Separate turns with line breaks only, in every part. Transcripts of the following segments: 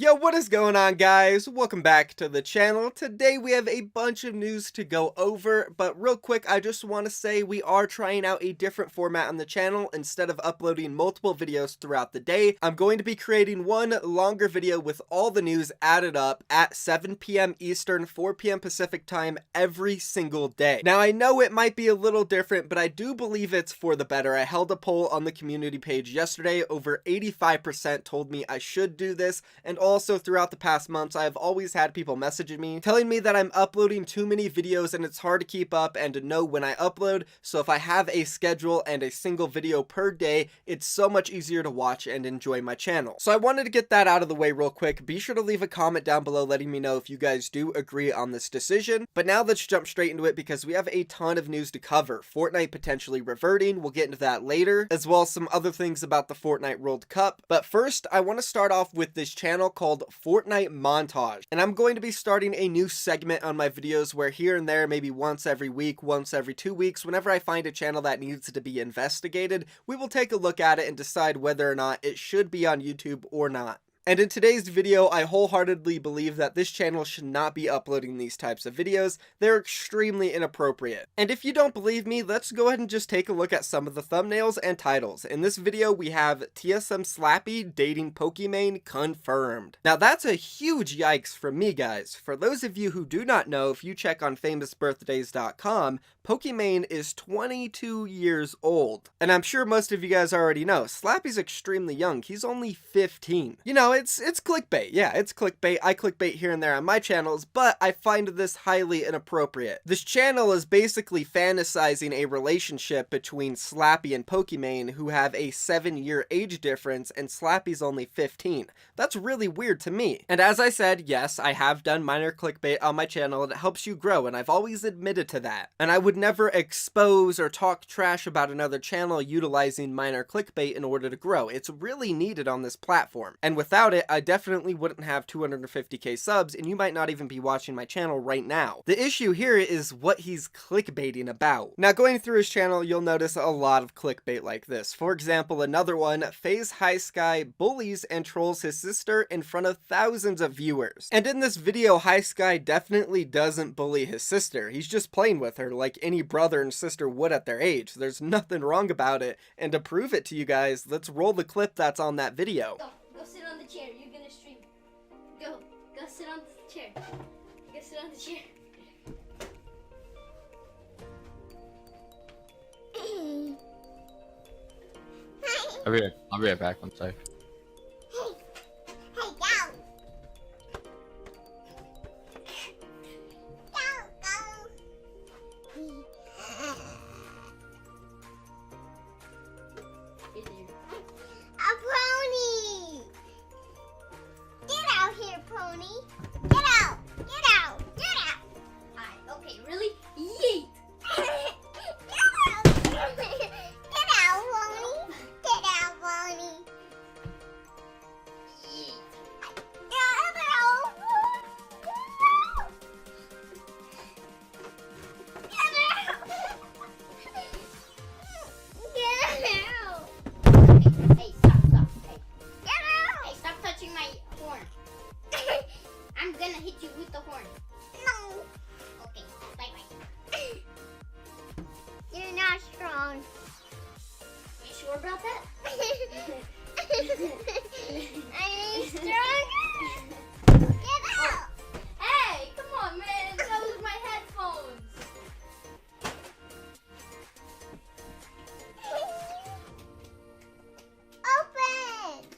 Yo, what is going on, guys? Welcome back to the channel. Today we have a bunch of news to go over, but real quick, I just want to say we are trying out a different format on the channel. Instead of uploading multiple videos throughout the day, I'm going to be creating one longer video with all the news added up at 7 p.m. Eastern, 4 p.m. Pacific time every single day. Now, I know it might be a little different, but I do believe it's for the better. I held a poll on the community page yesterday. Over 85% told me I should do this, and also throughout the past months, I've always had people messaging me telling me that I'm uploading too many videos and it's hard to keep up and to know when I upload. So if I have a schedule and a single video per day, it's so much easier to watch and enjoy my channel. So I wanted to get that out of the way real quick. Be sure to leave a comment down below letting me know if you guys do agree on this decision. But now let's jump straight into it because we have a ton of news to cover. Fortnite potentially reverting, we'll get into that later, as well as some other things about the Fortnite World Cup. But first, I want to start off with this channel called Fortnite Montage, and I'm going to be starting a new segment on my videos where here and there, maybe once every week, once every 2 weeks, whenever I find a channel that needs to be investigated, we will take a look at it and decide whether or not it should be on YouTube or not. And in today's video, I wholeheartedly believe that this channel should not be uploading these types of videos. They're extremely inappropriate. And if you don't believe me, let's go ahead and just take a look at some of the thumbnails and titles. In this video, we have TSM Slappy Dating Pokimane confirmed. Now that's a huge yikes from me, guys. For those of you who do not know, if you check on famousbirthdays.com, Pokimane is 22 years old. And I'm sure most of you guys already know, Slappy's extremely young. He's only 15. You know, it's clickbait. Yeah, it's clickbait. I clickbait here and there on my channels, but I find this highly inappropriate. This channel is basically fantasizing a relationship between Slappy and Pokimane, who have a 7-year age difference, and Slappy's only 15. That's really weird to me. And as I said, yes, I have done minor clickbait on my channel, and it helps you grow, and I've always admitted to that. And I would never expose or talk trash about another channel utilizing minor clickbait in order to grow. It's really needed on this platform. And without it, I definitely wouldn't have 250k subs, and you might not even be watching my channel right now. The issue here is what he's clickbaiting about. Now, going through his channel, you'll notice a lot of clickbait like this. For example, another one, FaZe HiSky bullies and trolls his sister in front of thousands of viewers. And in this video, HiSky definitely doesn't bully his sister. He's just playing with her like any brother and sister would at their age. There's nothing wrong about it. And to prove it to you guys, let's roll the clip that's on that video.
Go sit on the chair. You're gonna stream. Go sit on the chair. Go sit on the chair.
I'll be right back. I'm sorry.
I'm gonna hit you with the horn. No. Okay, bye-bye. You're not strong. You sure about that? I'm strong. Get out! Hey, come on, man. That was my headphones. Open!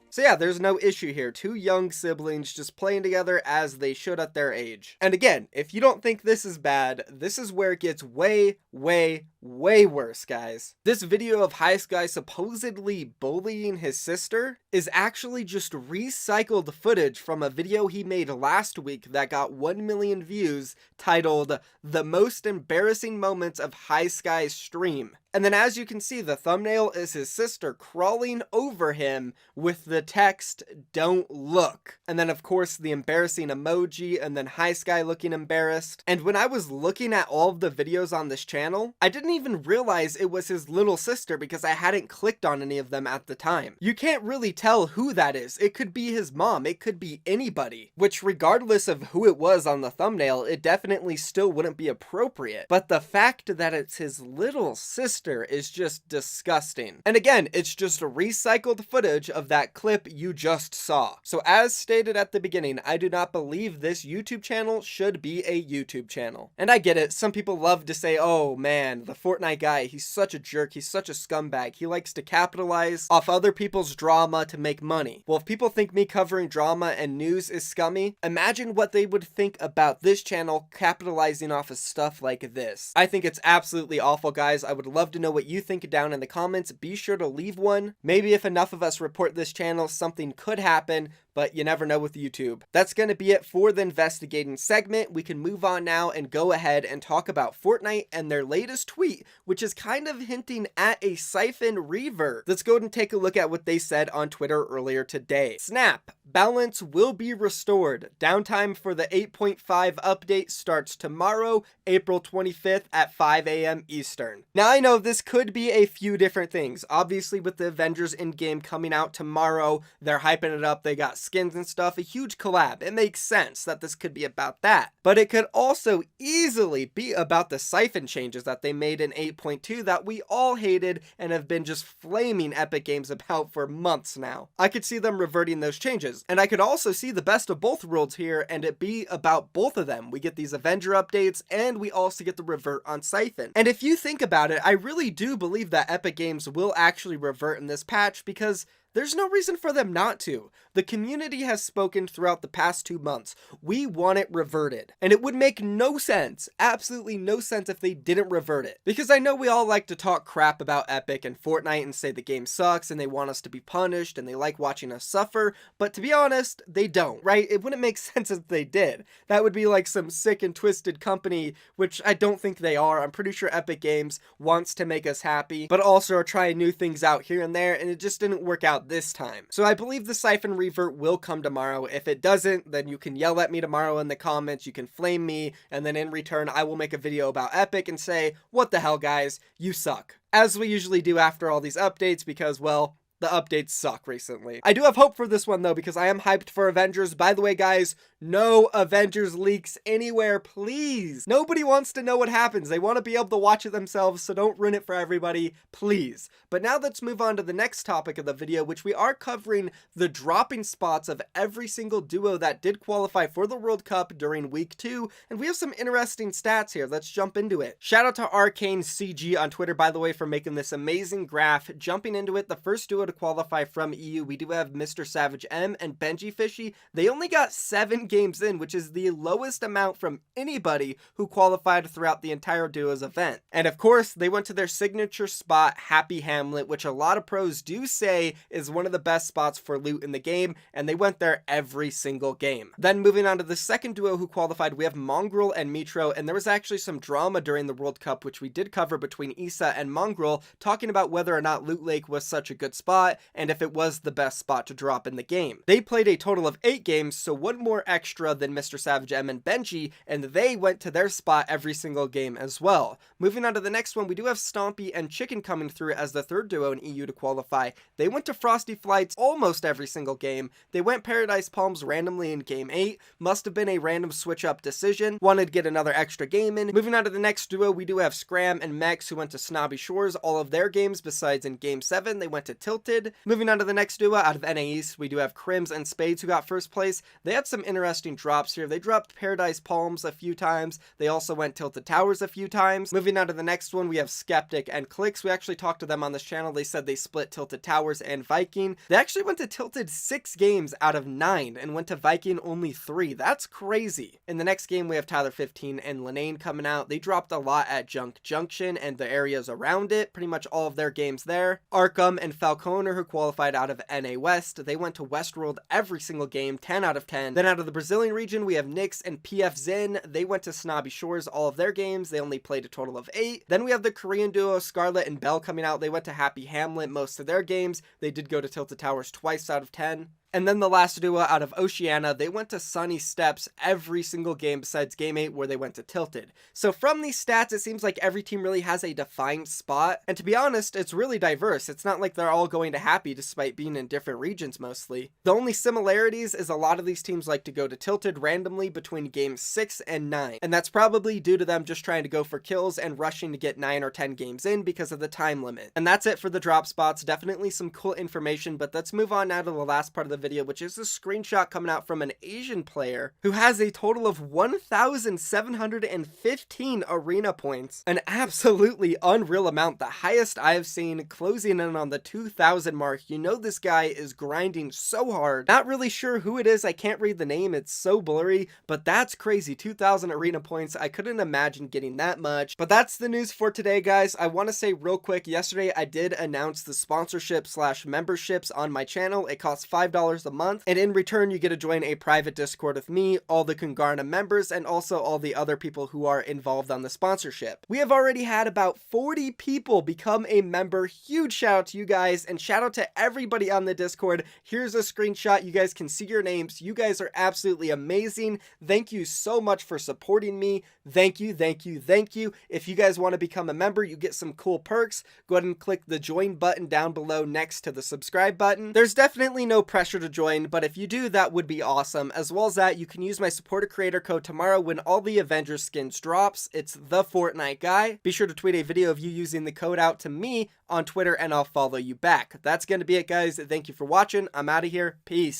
So yeah, there's no issue here. Two young siblings just playing together as they should at their age. And again, if you don't think this is bad, this is where it gets way, way, way worse, guys. This video of HiSky supposedly bullying his sister is actually just recycled footage from a video he made last week that got 1 million views titled "The Most Embarrassing Moments of HiSky's Stream." And then as you can see, the thumbnail is his sister crawling over him with the text, "Don't look." And then of course the embarrassing emoji, and then HiSky looking embarrassed. And when I was looking at all of the videos on this channel, I didn't even realize it was his little sister because I hadn't clicked on any of them at the time. You can't really tell who that is. It could be his mom, it could be anybody, which regardless of who it was on the thumbnail, it definitely still wouldn't be appropriate. But the fact that it's his little sister is just disgusting. And again, it's just recycled footage of that clip you just saw. So as stated at the beginning, I do not believe this YouTube channel should be a YouTube channel. And I get it, some people love to say, oh man, the Fortnite guy, he's such a jerk, he's such a scumbag, he likes to capitalize off other people's drama to make money. Well, if people think me covering drama and news is scummy, imagine what they would think about this channel capitalizing off of stuff like this. I think it's absolutely awful, guys. I would love to know what you think down in the comments. Be sure to leave one. Maybe if enough of us report this channel, something could happen, but you never know with YouTube. That's going to be it for the investigating segment. We can move on now and go ahead and talk about Fortnite and their latest tweet, which is kind of hinting at a siphon revert. Let's go ahead and take a look at what they said on Twitter earlier today. Snap, balance will be restored. Downtime for the 8.5 update starts tomorrow, April 25th at 5 a.m. Eastern. Now I know this could be a few different things. Obviously with the Avengers Endgame coming out tomorrow, they're hyping it up. They got skins and stuff, a huge collab. It makes sense that this could be about that. But it could also easily be about the siphon changes that they made in 8.2 that we all hated and have been just flaming Epic Games about for months now. I could see them reverting those changes. And I could also see the best of both worlds here and it be about both of them. We get these Avenger updates and we also get the revert on siphon. And if you think about it, I really do believe that Epic Games will actually revert in this patch because there's no reason for them not to. The community has spoken throughout the past 2 months. We want it reverted. And it would make no sense, absolutely no sense if they didn't revert it. Because I know we all like to talk crap about Epic and Fortnite and say the game sucks and they want us to be punished and they like watching us suffer. But to be honest, they don't, right? It wouldn't make sense if they did. That would be like some sick and twisted company, which I don't think they are. I'm pretty sure Epic Games wants to make us happy, but also are trying new things out here and there, and it just didn't work out this time. So I believe the siphon revert will come tomorrow. If it doesn't, then you can yell at me tomorrow in the comments, you can flame me, and then in return I will make a video about Epic and say, what the hell guys, you suck. As we usually do after all these updates because, well, the updates suck recently. I do have hope for this one though because I am hyped for Avengers. By the way guys, no Avengers leaks anywhere, please. Nobody wants to know what happens. They want to be able to watch it themselves, so don't ruin it for everybody, please. But now let's move on to the next topic of the video, which we are covering the dropping spots of every single duo that did qualify for the World Cup during week 2, and we have some interesting stats here. Let's jump into it. Shout out to Arcane CG on Twitter, by the way, for making this amazing graph. Jumping into it, the first duo to qualify from EU, we do have Mr. Savage M and Benji Fishy. They only got 7 games in, which is the lowest amount from anybody who qualified throughout the entire duos event. And of course, they went to their signature spot, Happy Hamlet, which a lot of pros do say is one of the best spots for loot in the game, and they went there every single game. Then moving on to the second duo who qualified, we have Mongrel and Mitro, and there was actually some drama during the World Cup, which we did cover between Issa and Mongrel, talking about whether or not Loot Lake was such a good spot, and if it was the best spot to drop in the game. They played a total of 8 games, so one more extra than Mr. Savage M and Benji, and they went to their spot every single game as well. Moving on to the next one, we do have Stompy and Chicken coming through as the third duo in EU to qualify. They went to Frosty Flights almost every single game. They went Paradise Palms randomly in game 8. Must have been a random switch up decision. Wanted to get another extra game in. Moving on to the next duo, we do have Scram and Mex who went to Snobby Shores all of their games, besides in game 7 they went to Tilted. Moving on to the next duo out of NA East, we do have Crims and Spades who got first place. They had some interesting drops here. They dropped Paradise Palms a few times. They also went Tilted Towers a few times. Moving on to the next one, we have Skeptic and Clicks. We actually talked to them on this channel. They said they split Tilted Towers and Viking. They actually went to Tilted 6 games out of 9 and went to Viking only 3. That's crazy. In the next game, we have Tyler 15 and Linane coming out. They dropped a lot at Junk Junction and the areas around it. Pretty much all of their games there. Arkham and Falconer, who qualified out of NA West, they went to Westworld every single game, 10 out of 10. Then out of the Brazilian region, we have Nyx and PF Zin. They went to Snobby Shores all of their games. They only played a total of 8. Then we have the Korean duo Scarlet and Bell coming out. They went to Happy Hamlet most of their games. They did go to Tilted Towers twice out of 10. And then the last duo out of Oceania, they went to Sunny Steps every single game besides Game 8 where they went to Tilted. So from these stats, it seems like every team really has a defined spot. And to be honest, it's really diverse. It's not like they're all going to Happy despite being in different regions mostly. The only similarities is a lot of these teams like to go to Tilted randomly between games 6 and 9. And that's probably due to them just trying to go for kills and rushing to get 9 or 10 games in because of the time limit. And that's it for the drop spots. Definitely some cool information, but let's move on now to the last part of the video, which is a screenshot coming out from an Asian player who has a total of 1,715 arena points. An absolutely unreal amount, the highest I have seen, closing in on the 2,000 mark. You know this guy is grinding so hard. Not really sure who it is. I can't read the name. It's so blurry, but that's crazy. 2,000 arena points. I couldn't imagine getting that much. But that's the news for today, guys. I want to say real quick, yesterday I did announce the sponsorship / memberships on my channel. It costs $5 a month, and in return you get to join a private Discord with me, all the Kungarna members, and also all the other people who are involved on the sponsorship. We have already had about 40 people become a member. Huge shout out to you guys, and shout out to everybody on the Discord. Here's a screenshot. You guys can see your names. You guys are absolutely amazing. Thank you so much for supporting me. Thank you, thank you, thank you. If you guys want to become a member, you get some cool perks. Go ahead and click the join button down below next to the subscribe button. There's definitely no pressure to join, but if you do, that would be awesome. As well as that, you can use my supporter creator code tomorrow when all the Avengers skins drops. It's the Fortnite guy. Be sure to tweet a video of you using the code out to me on Twitter and I'll follow you back. That's going to be it, guys. Thank you for watching. I'm out of here. Peace.